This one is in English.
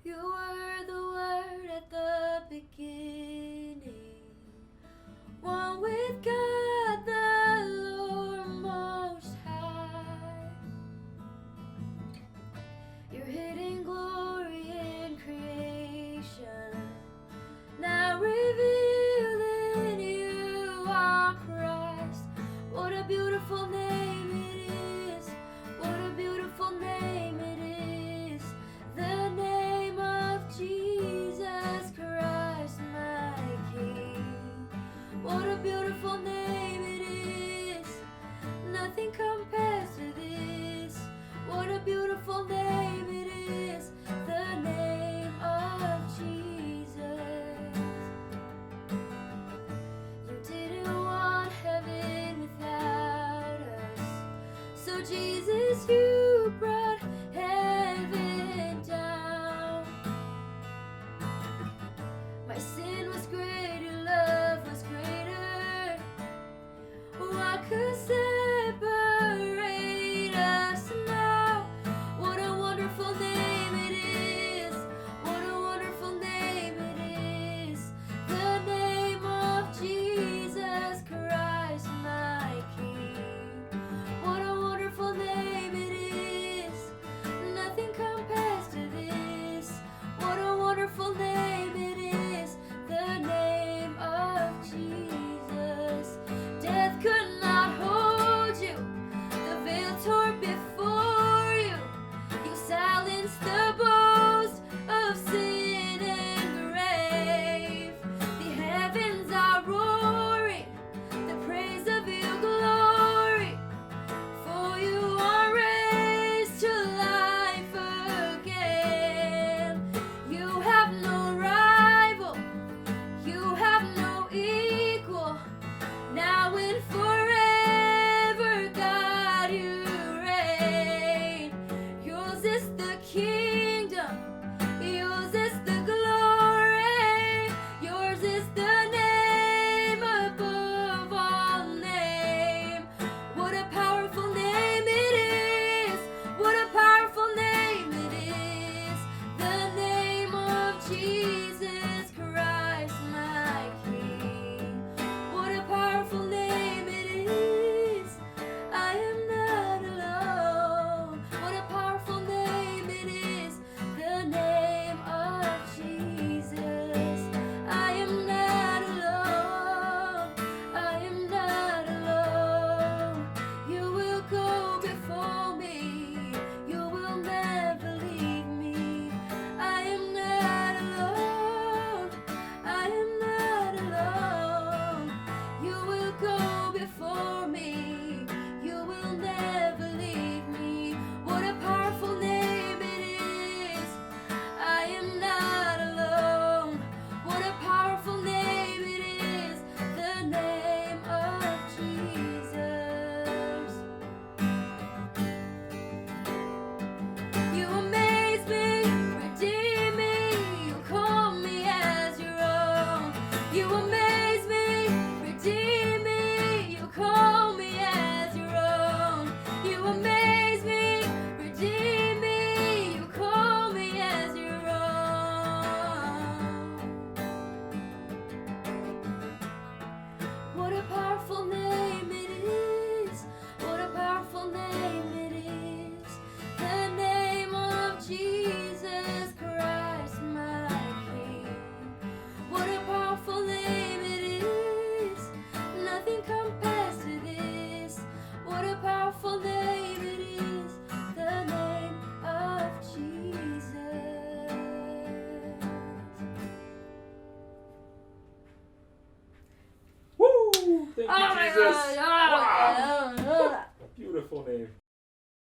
You were the Word at the beginning, one with God the Lord Most High. Your hidden glory in creation, now revealed in you are Christ. What a beautiful name it is, what a beautiful name it is, the name of Jesus Christ my King. What a beautiful name it is, nothing compares to this. What a beautiful name it is, the name of Jesus. You didn't want heaven without us, so Jesus, you brought heaven down. My sin was great, your love was greater. What could separate us now? What a wonderful name it is, what a wonderful name it is, the name of Jesus Christ my King. What a wonderful name it is, nothing compares to this. What a wonderful name it is, the name of Jesus. Death could not hold you, the veil tore before you. You silenced the boast of sin and grave. The heavens are roaring the praise of your glory, for you are raised to life again. You have no rival, you have no equal. Now and forever, God, you reign. Yours is the kingdom, yours is the glory, yours is the name above all name. What a powerful name it is, what a powerful name it is, the name of Jesus Christ my King. What a powerful name it is, I am not alone. What a powerful name it is, the name of Jesus. I am not alone, I am not alone. You will go before me, you will never leave me. I am not alone, I am not alone. You will go before me, you will never leave me. What a powerful name it is, I am not alone. What a powerful name it is, the name of Jesus. You amaze me, redeem me, you call me as your own. You amaze me, redeem me, you call me as your own. You amaze me, redeem me, you call me as your own. What a powerful name it is, what a powerful name it is, the name of Jesus Christ my King. What a powerful name it is, nothing compares to this. What a powerful name it is, the name of Jesus. Woo! Thank you, Oh my Jesus. God. Wow. Oh my God. Beautiful name.